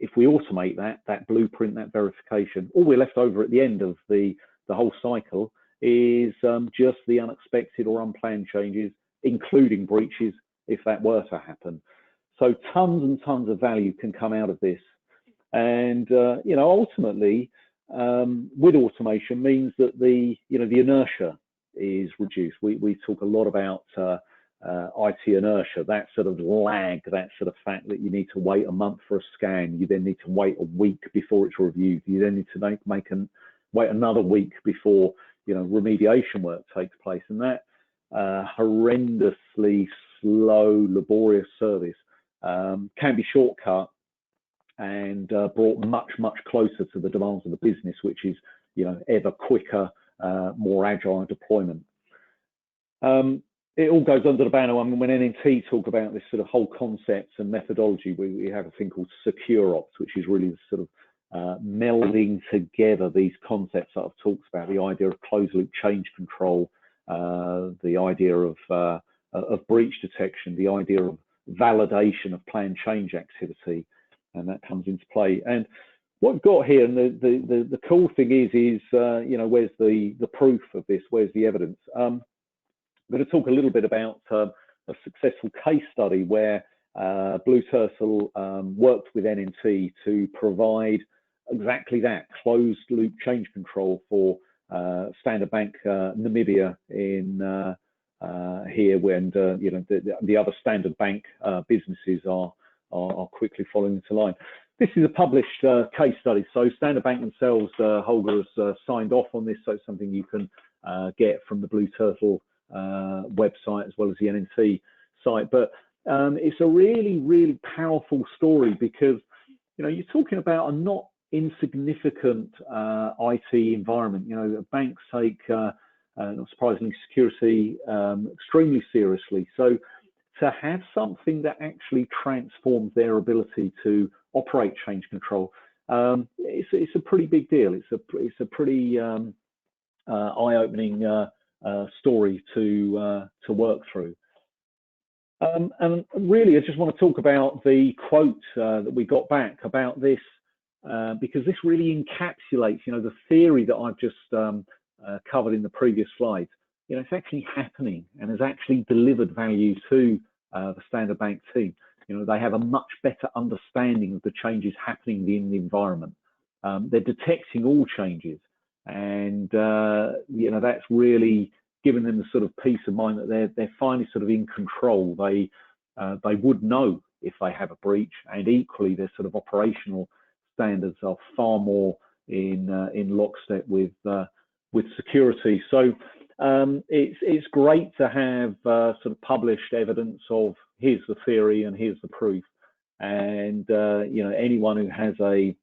If we automate that blueprint, that verification, all we're left over at the end of the whole cycle is just the unexpected or unplanned changes, including breaches, if that were to happen. So tons and tons of value can come out of this. And, you know, ultimately, with automation means that the inertia is reduced. We talk a lot about IT inertia, that sort of lag, that sort of fact that you need to wait a month for a scan, you then need to wait a week before it's reviewed, you then need to wait another week before, you know, remediation work takes place, and that horrendously slow, laborious service can be shortcut and brought much, much closer to the demands of the business, which is, you know, ever quicker, more agile deployment. It all goes under the banner. I mean, when NNT talk about this sort of whole concept and methodology, we have a thing called Secure Ops, which is really sort of melding together these concepts that I've talked about, the idea of closed loop change control, the idea of breach detection, the idea of validation of planned change activity, and that comes into play. And what we've got here, and the cool thing is you know, where's the proof of this? Where's the evidence? I'm going to talk a little bit about a successful case study where Blue Turtle worked with NNT to provide exactly that, closed loop change control for Standard Bank Namibia in here, when you know, the other Standard Bank businesses are quickly following into line. This is a published case study, so Standard Bank themselves, Holger has signed off on this, so it's something you can get from the Blue Turtle website as well as the NNT site. But it's a really, really powerful story because, you know, you're talking about a not insignificant IT environment. You know, banks take, not surprisingly, security extremely seriously. So to have something that actually transforms their ability to operate change control, it's a pretty big deal. It's a pretty eye-opening story to work through. And really, I just want to talk about the quote that we got back about this, because this really encapsulates, you know, the theory that I've just covered in the previous slides. You know, it's actually happening and has actually delivered value to the Standard Bank team. They have a much better understanding of the changes happening in the environment. They're detecting all changes, and that's really giving them the sort of peace of mind that they're finally sort of in control. They would know if they have a breach, and equally their sort of operational standards are far more in lockstep with security. So it's great to have sort of published evidence of here's the theory and here's the proof, and anyone who has a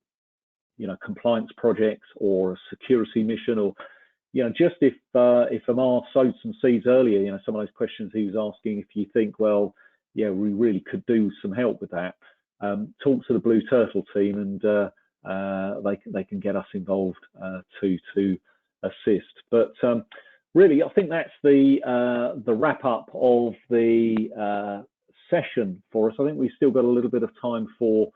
compliance project or a security mission, or just if Amar sowed some seeds earlier, some of those questions he was asking, if you think, well, yeah, we really could do some help with that, talk to the Blue Turtle team, and they can get us involved to assist. But really, I think that's the wrap up of the session for us. I think we've still got a little bit of time for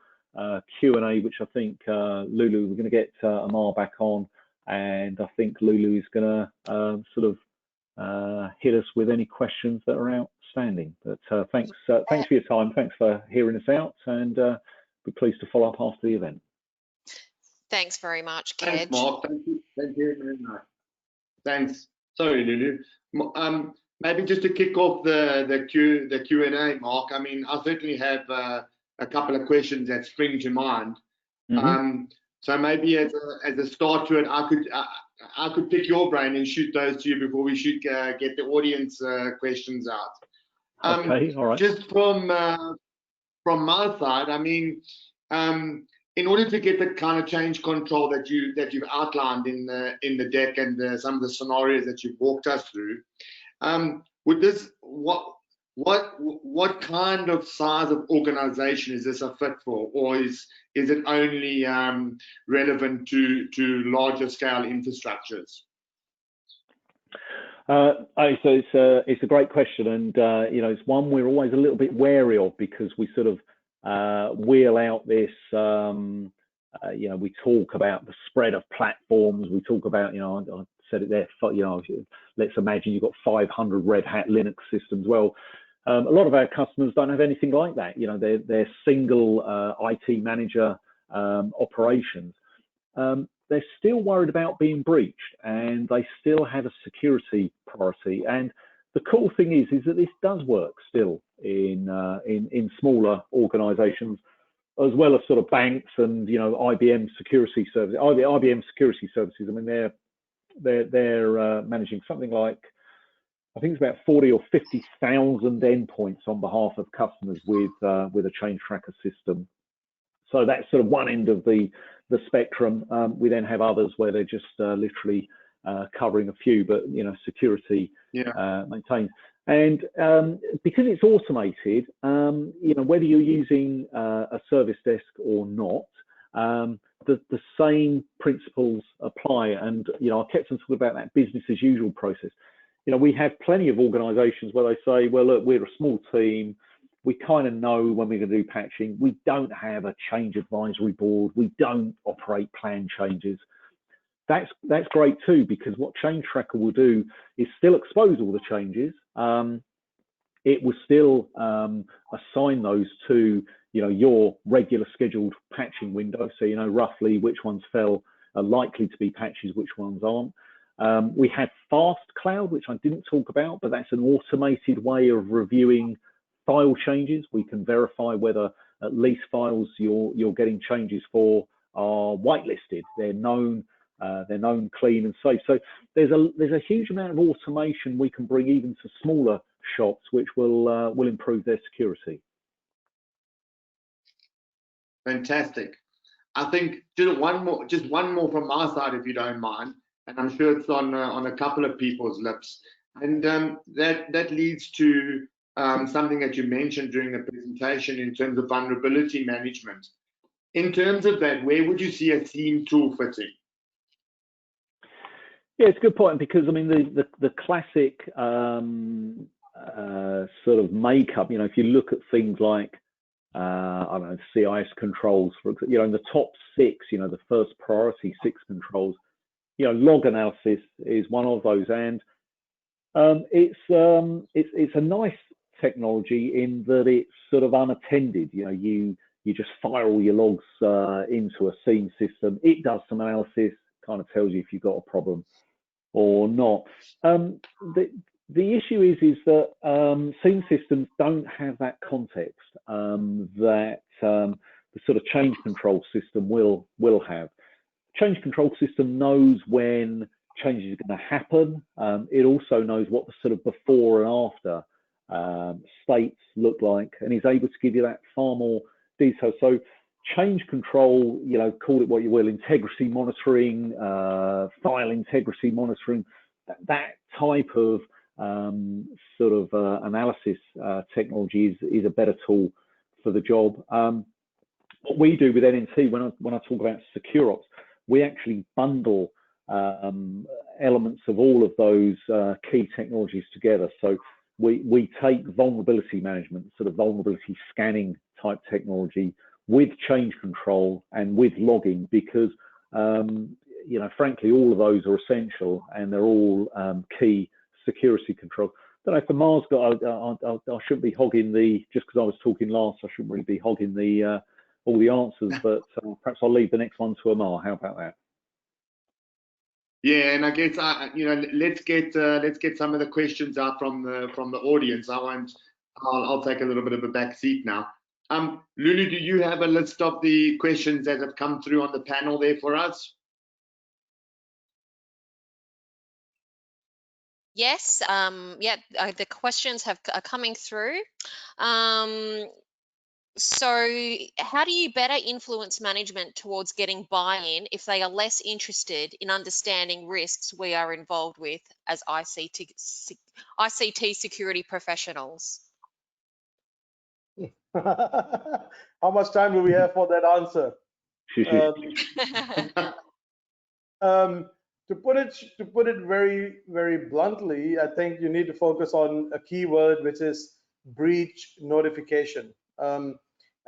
Q&A, which I think Lulu, we're going to get Amar back on, and I think Lulu is going to sort of hit us with any questions that are outstanding. But thanks for your time. Thanks for hearing us out, and be pleased to follow up after the event. Thanks very much, Kedge. Thanks, Mark. Thank you very much. Thanks. Sorry, Lulu. Maybe just to kick off the Q&A, Mark. I mean, I certainly have a couple of questions that spring to mind. So maybe as a start to it, I could pick your brain and shoot those to you before we should get the audience questions out. Okay, all right. Just from my side, I mean, in order to get the kind of change control that you've outlined in the deck and some of the scenarios that you've walked us through, with this, what kind of size of organization is this a fit for, or is it only relevant to larger scale infrastructures? So it's a great question, and it's one we're always a little bit wary of, because we sort of wheel out this, we talk about the spread of platforms. We talk about, I said it there, let's imagine you've got 500 Red Hat Linux systems. Well, a lot of our customers don't have anything like that. They're single IT manager operations. They're still worried about being breached, and they still have a security priority. And the cool thing is that this does work still in smaller organizations, as well as sort of banks and IBM security services. IBM security services, I mean, they're managing something like, I think it's about 40 or 50,000 endpoints on behalf of customers with a change tracker system. So that's sort of one end of the spectrum. We then have others where they're just literally covering a few, but security maintained. And because it's automated, whether you're using a service desk or not, the same principles apply. And I kept on talking about that business as usual process. We have plenty of organizations where they say, well, look, we're a small team. We kind of know when we're going to do patching. We don't have a change advisory board. We don't operate planned changes. That's great too, because what Change Tracker will do is still expose all the changes. It will still assign those to your regular scheduled patching window, so you know roughly which ones are likely to be patches, which ones aren't. We have Fast Cloud, which I didn't talk about, but that's an automated way of reviewing file changes. We can verify whether at least files you're getting changes for are whitelisted. They're known clean and safe. So there's a huge amount of automation we can bring even to smaller shops, which will improve their security. Fantastic. I think just one more from my side, if you don't mind, and I'm sure it's on a couple of people's lips, and that leads to something that you mentioned during the presentation in terms of vulnerability management. In terms of that, where would you see a theme tool fitting? Yeah, it's a good point, because I mean the classic sort of makeup. If you look at things like I don't know, CIS controls, for example, in the top 6, the first priority 6 controls, log analysis is one of those, and it's a nice technology in that it's sort of unattended. You know, you just fire all your logs into a scene system. It does some analysis, kind of tells you if you've got a problem or not. The issue is that scene systems don't have that context that the sort of change control system will have. Change control system knows when changes are going to happen. It also knows what the sort of before and after states look like, and is able to give you that far more detail. So change control, you know, call it what you will, integrity monitoring, file integrity monitoring, that type of sort of analysis technology is a better tool for the job. What we do with NNT, when I talk about secure ops, we actually bundle elements of all of those key technologies together. So we take vulnerability management, sort of vulnerability scanning type technology with change control and with logging, because you know, frankly, all of those are essential and they're all key security control. I don't know if Amar's got, I shouldn't be hogging the, just because I was talking last, I shouldn't really be hogging the all the answers, but perhaps I'll leave the next one to Amar. How about that? Yeah, and I guess you know, let's get some of the questions out from the audience. I'll take a little bit of a back seat now. Lulu, do you have a list of the questions that have come through on the panel there for us? Yes, yeah, the questions are coming through. So how do you better influence management towards getting buy-in if they are less interested in understanding risks we are involved with as ICT security professionals? How much time do we have for that answer? To put it very, very bluntly, I think you need to focus on a key word, which is breach notification.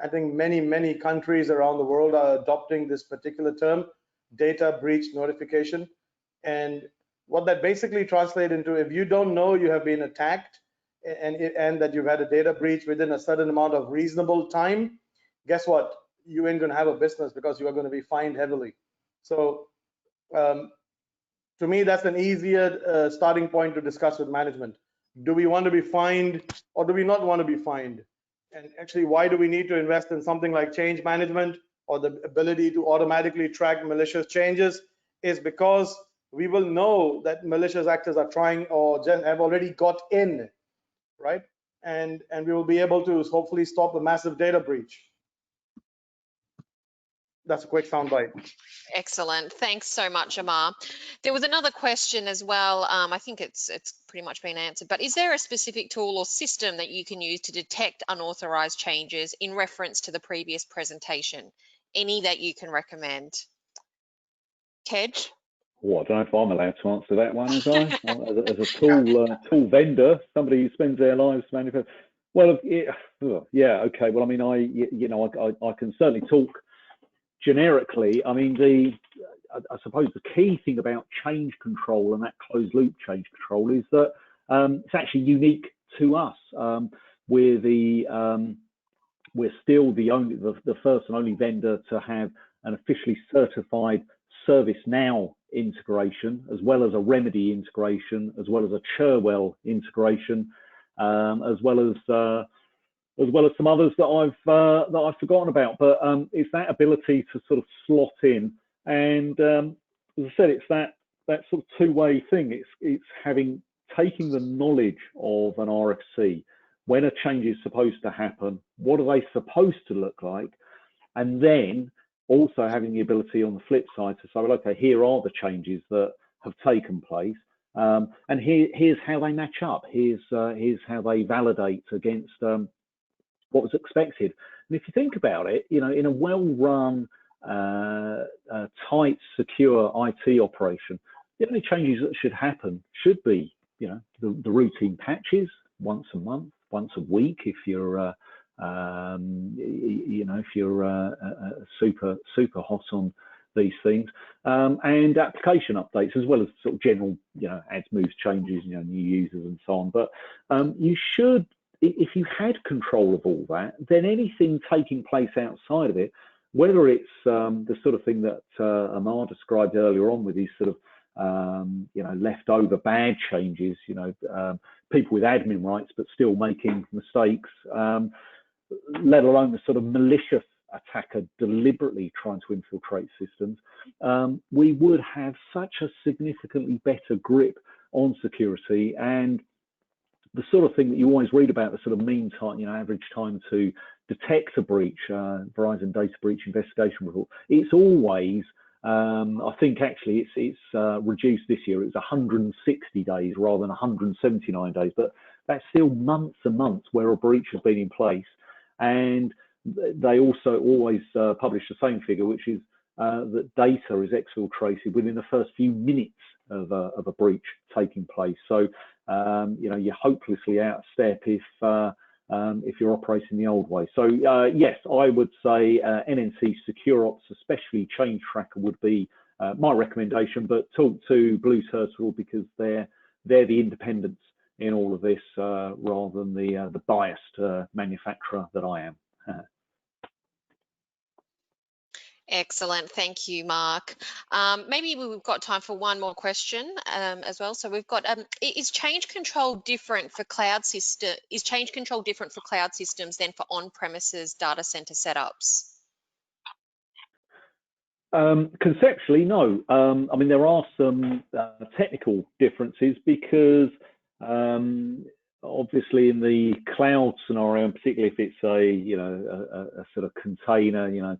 I think many countries around the world are adopting this particular term, data breach notification. And what that basically translates into, if you don't know you have been attacked and that you've had a data breach within a certain amount of reasonable time, guess what? You ain't gonna have a business, because you are gonna be fined heavily. So to me, that's an easier starting point to discuss with management. Do we want to be fined or do we not want to be fined? And actually, why do we need to invest in something like change management or the ability to automatically track malicious changes? Is because we will know that malicious actors are trying or just have already got in, right? And we will be able to hopefully stop a massive data breach. That's a quick soundbite. Excellent. Thanks so much, Amar. There was another question as well. I think it's pretty much been answered, but is there a specific tool or system that you can use to detect unauthorized changes in reference to the previous presentation? Any that you can recommend? Kedge? Oh, I don't know if I'm allowed to answer that one, as a tool vendor, somebody who spends their lives manufacturing. Well, yeah, okay. Well, I mean, I can certainly talk generically. I mean, I suppose the key thing about change control and that closed loop change control is that it's actually unique to us. We're still the first and only vendor to have an officially certified ServiceNow integration, as well as a Remedy integration, as well as a Cherwell integration, as well as some others that I've forgotten about. But it's that ability to sort of slot in, and as I said, it's that sort of two-way thing. It's taking the knowledge of an RFC, when a change is supposed to happen, what are they supposed to look like, and then also having the ability on the flip side to say, well, okay, here are the changes that have taken place, and here's how they match up. Here's how they validate against what was expected. And if you think about it, you know, in a well-run, tight, secure IT operation, the only changes that should happen should be, you know, the routine patches once a month, once a week, if you're you know, if you're super hot on these things, and application updates, as well as sort of general, you know, adds, moves, changes, you know, new users and so on. But you should, if you had control of all that, then anything taking place outside of it, whether it's the sort of thing that Amar described earlier on with these sort of leftover bad changes, people with admin rights but still making mistakes, let alone the sort of malicious attacker deliberately trying to infiltrate systems, we would have such a significantly better grip on security. And the sort of thing that you always read about, the sort of mean time, average time to detect a breach, Verizon Data Breach Investigation Report, it's always, I think actually it's reduced this year. It was 160 days rather than 179 days, but that's still months and months where a breach has been in place. And they also always publish the same figure, which is that data is exfiltrated within the first few minutes of a breach taking place. So you're hopelessly out of step if you're operating the old way. So yes, I would say NNC Secure Ops, especially Change Tracker, would be my recommendation. But talk to Blue Turtle because they're the independents in all of this rather than the biased manufacturer that I am. Excellent, thank you, Mark. Maybe we've got time for one more question as well. So we've got: is change control different for cloud system? Is change control different for cloud systems than for on-premises data center setups? Conceptually, no. I mean, there are some technical differences because obviously in the cloud scenario, and particularly if it's a sort of container,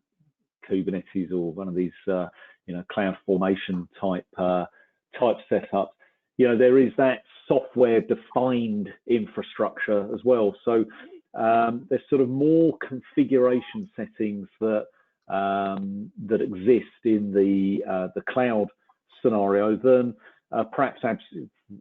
Kubernetes or one of these cloud formation type setups, there is that software defined infrastructure as well. So there's sort of more configuration settings that exist in the cloud scenario than perhaps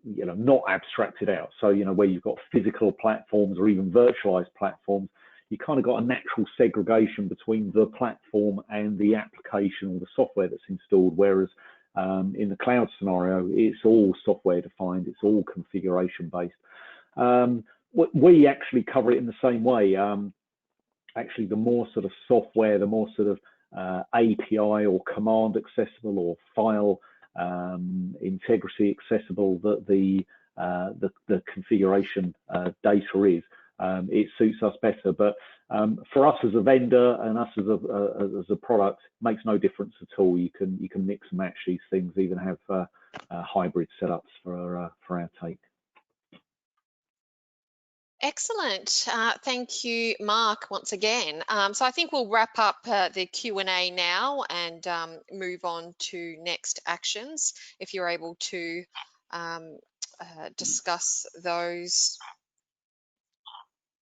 not abstracted out. So where you've got physical platforms or even virtualized platforms, you kind of got a natural segregation between the platform and the application or the software that's installed, whereas in the cloud scenario, it's all software defined, it's all configuration based. We actually cover it in the same way. Actually, the more sort of software, the more sort of API or command accessible or file integrity accessible that the configuration data is, it suits us better. But for us as a vendor and us as a product, makes no difference at all. You can mix and match these things, even have hybrid setups for our take. Excellent. Thank you, Mark, once again. So I think we'll wrap up the Q&A now and move on to next actions, if you're able to discuss those.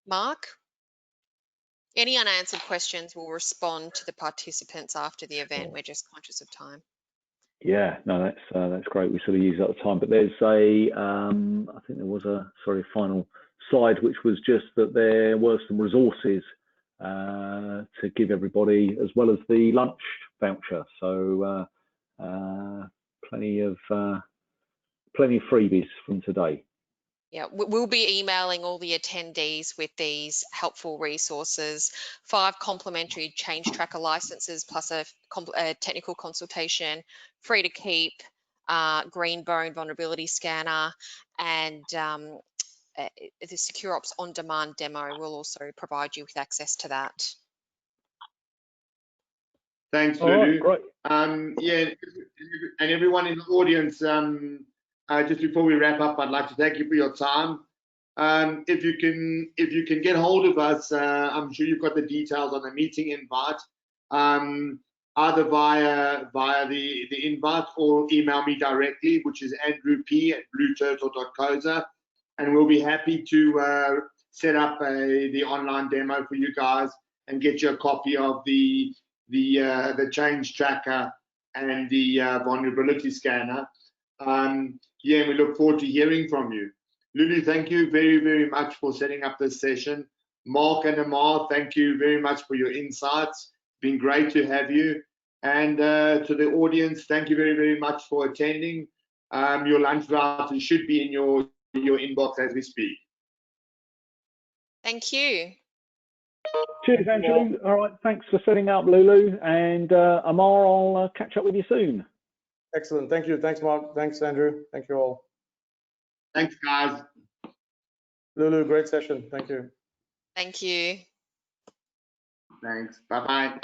Mark? Any unanswered questions, we'll respond to the participants after the event. We're just conscious of time. Yeah, no, that's great. We sort of use up the time, but there's I think there was a final slide, which was just that there were some resources to give everybody, as well as the lunch voucher. So plenty of freebies from today. Yeah, we'll be emailing all the attendees with these helpful resources, 5 complimentary change tracker licenses plus a technical consultation, free to keep, Greenbone vulnerability scanner, and the Secure Ops on-demand demo will also provide you with access to that. Thanks, Lulu. Great. Yeah, and everyone in the audience, just before we wrap up, I'd like to thank you for your time. If you can get hold of us, I'm sure you've got the details on the meeting invite, either via the invite or email me directly, which is andrewp@blueturtle.coza, and we'll be happy to set up the online demo for you guys and get you a copy of the change tracker and the vulnerability scanner. Yeah, we look forward to hearing from you. Lulu, thank you very, very much for setting up this session. Mark and Amar, thank you very much for your insights. Been great to have you. And to the audience, thank you very, very much for attending. Your lunch voucher should be in your inbox as we speak. Thank you. Cheers, Andrew. All right, thanks for setting up, Lulu. And Amar, I'll catch up with you soon. Excellent. Thank you. Thanks, Mark. Thanks, Andrew. Thank you all. Thanks, guys. Lulu, great session. Thank you. Thank you. Thanks. Bye-bye.